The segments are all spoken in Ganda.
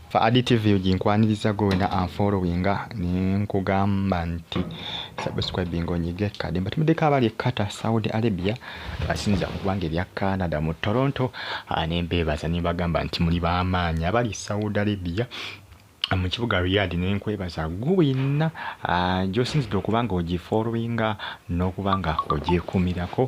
fa additive uginkwaniriza go na unfollowinga nkugamba nti subscribing onyige kade mbatumideko abali kata Saudi Arabia basinza mu ggwanga erya Canada mu Toronto nembeebaza nibagamba nti muli b'amaanyi abali Saudi Arabia mu kibuga Riyadh nenkwebaza gwina gyosinzidde okubanga ogifollowinga n'okubanga ogyekumirako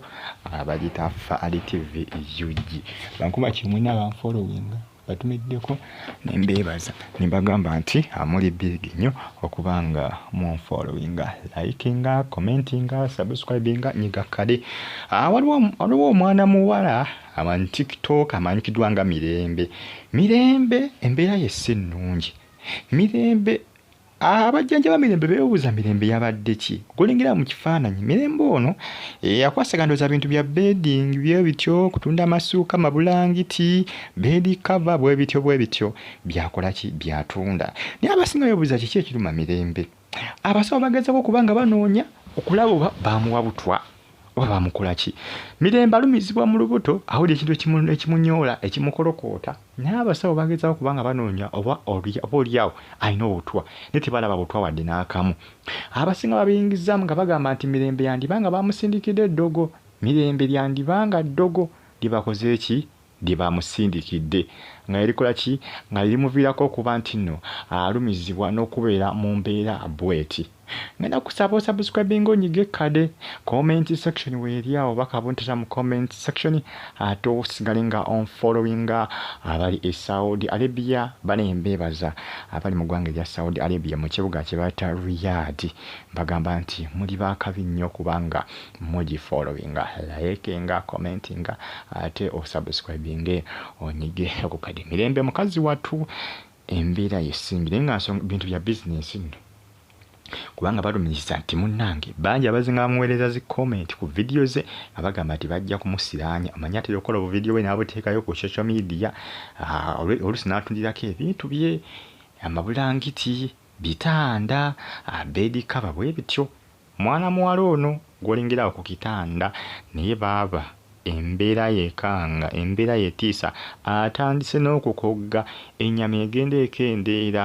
bagita fa additive ugi bankuba kimwina banfollowinga batumiddeko nembeebaza nibagamba nti amuli big nnyo okubanga munfollowinga likinga commentinga subscribinga nyiga kade waliwo omwana muwala amanyi TikTok amanyikiddwa nga Mirembe embeera ye si nnungi Mirembe abajjanja ba Mirembe beebuuza Mirembe yabadde ki golengera mu kifaananyi Mirembe ono yakwasagandooza bintu bya bedding bye bityo kutunda amasuuka mabulangiti bed cover bwe bityo byakola ki byatunda naye abasinga beebuuza kiki ekiruma Mirembe abasawo bagezaako kubanga banoonya okulaba oba bamuwa butwa oba bamukola ki Mirembe alumizibwa mu lubuto awulira ekintu ekimunyoola ekimukolokoota naye abasawo bagezaako kubanga banoonya oba olyawo alina obutwa naye tebalaba butwa wadde n'akamu abasinga babiyingizaamu nga bagamba nti Mirembe yandibanga bamusindikidde eddogo Mirembe lyandibanga ddogo libakoze eki lyebamusindikidde nga erikola ki nga lirimuviirako okuba nti nno alumizibwa n'okubeera mu mbeera bweti ngenda kusaba subscribing onyige kade comment section weeryawo bakabuntira mu comment section ate osigale nga on followinga abali e Saudi Arabia banembeebaza abali mu ggwanga erya Saudi Arabia mu kibuga kye bayita Riyadh bagamba nti muli baakabi nnyo kubanga mugi followinga likinga commentinga ate osubscribing onyige ku kade Mirembe mukazi wattu embeera yesimbire nga bintu bya business nno kubanga balumiza nti munnange bangi abazinga bamuweereza zi comment ku video ze abagamba nti bajja kumusiraanya amanya atera okukola obuvidiyo bwe n'abuteekayo ku social media oluusi n'atundirako ebintu bye amabulangiti bitanda bed cover bwe bityo mwana muwala ono gw'olengerawo ku kitanda naye baaba embeera yekanga embeera yetiisa atandise n'okukogga ennyama egenda ekendeera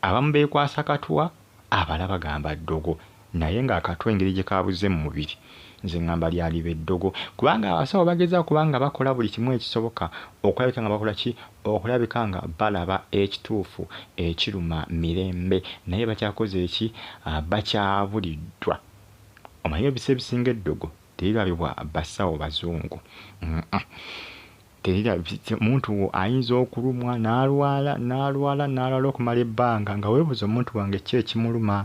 abamu beekwasa katwa abala bagamba ddogo naye ng'akatwa engeri gye kaabuze mu mubiri nze ngamba lyaliba eddogo kubanga abasawo bageza kubanga bakola buli kimu ekisoboka okulabika nga bakola ki okulabika nga balaba ekituufu ekiruma Mirembe naye bakyakoze eki bakyabuliddwa omanyi ebisa ebisinga eddogo terirabibwa basawo bazungu omuntu ayinza okulumwa n'alwala okumala ebbanga nga weebuuza omuntu wange ki ekimuluma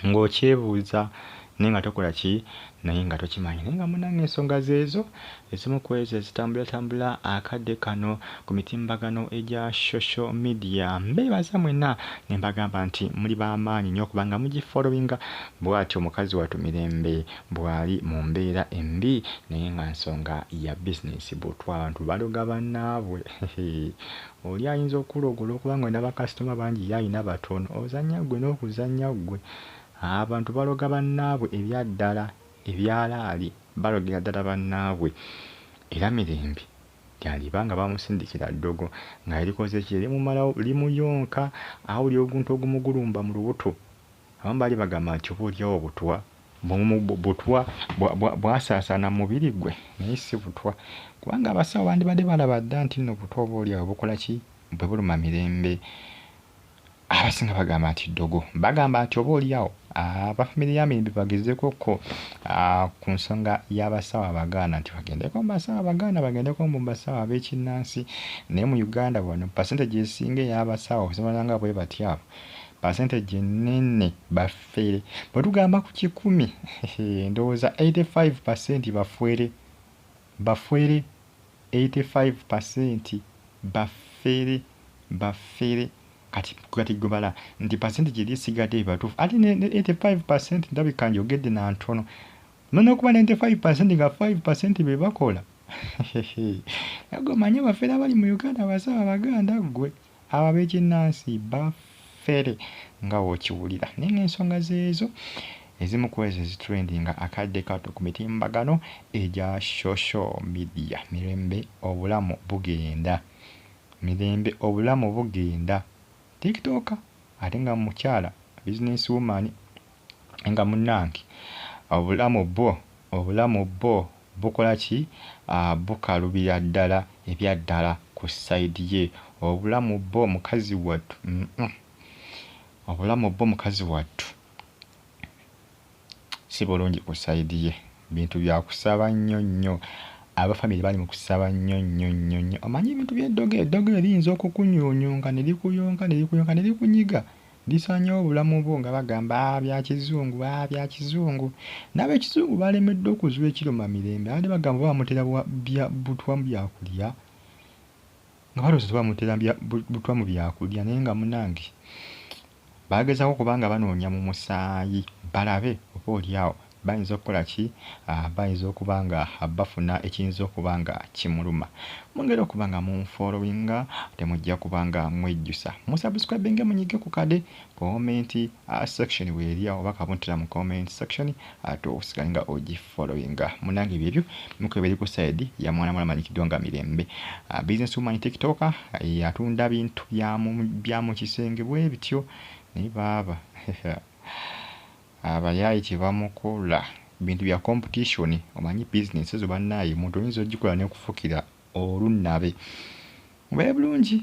ng'okyebuuza naye nga tokola ki naye nga tokimanyi naye nga munange ensonga zeezo ezimu ku ezo ezitambula akadde kano ku mitimbagano egya social media mbeebaza mwenna ne mbagamba nti muli b'amaanyi nnyo kubanga mugifollowinga bw'atyo omukazi wattu Mirembe bw'ali mu mbeera embi naye nga nsonga ya business butwa abantu baloga bannaabwe oli ayinza okulogola okubanga olina bakasitoma bangi ye alina batono ozannya ggwe n'okuzannya ggwe abantu baloga bannaabwe ebyaddala ebyalaali balogera ddala bannaabwe era Mirembe lyalibanga bamusindikira ddogo nga erikoze ki limumalawo limuyonka awuli oguntu ogumugulumba mu lubuto abamu baali bagamba nti oba olyawo butwa bwasaasaana mu mubiri gwe naye si butwa kubanga abasawo bandibadde balaba dda nti nno butwa oba olyawo bukola ki bwe buluma Mirembe abasinga bagamba nti ddogo bagamba nti oba olyawo abafamire ya Mirembe bagezeeko ku nsonga y'abasawo abagaana nti bagendeko mu basawo abagaana bagendeko mu basawo ab'ekinnansi naye mu Uganda wano percentage esinga ey'abasawo zimalanga bwe batyabo percentage nene bafere bwe tugamba ku 10 ndowooza 85% bafere 85% bafere kati gobala nti percentage erisigadde ebatuufu ate ne 85% ndabika njogedde na ntono nonokuba 95% nga 5% be bakola agomanye bafere abali mu Uganda abasawo abaganda gwe abo ab'ekinnansi bafere nga wokiwulira naye ng'ensonga zeezo ezimu ku ezo ezitrendinga akadde kato ku mitimbagano egya social media Mirembe obulamu bugenda mirembe obulamu bugenda TikTok ate nga mukyala business woman nga munnange obulamu bwo bukola ki bukalubira ddala ebyaddala ku side ye obulamu bwo mukazi wattu obulamu bwo mukazi wattu si bulungi ku side ye bintu bya kusaba nnyo abafamily bali mu kusaba nnyo omanyi ebintu by'eddogo eriyinza okukunyuunyunga ne likuyonka ne likunyiga lisaanyawo obulamu bwo nga bagamba bya kizungu n'ab'ekizungu balemeddwe okuzuula ekiroma mirembe abadde bagamba bamutera butwa mu byakulya nga balowooza bamutera butwa mu byakulya naye nga munange bagezaako kubanga banoonya mu musaayi balabe oba oliawo bayinza okukola ki bayinza okuba nga bafuna ekiyinza okuba nga kimuluma mwongera okuba nga munfollowinga temujja kuba nga mwejjusa musubscribinge munyige ku kade comment section weeri awo oba kabuntira mu comment section ate osigale nga ogifollowinga munange byebyo muko biri ku side ya mwana manyikiddwa nga mirembe business woman TikTok atunda bintu bya mu kisenge bwe bityo naye baaba abayayi kyebamukola bintu bya competition omanyi business ezo bannaye muntu oyinza ogikola nekufukira olunnabe mube bulungi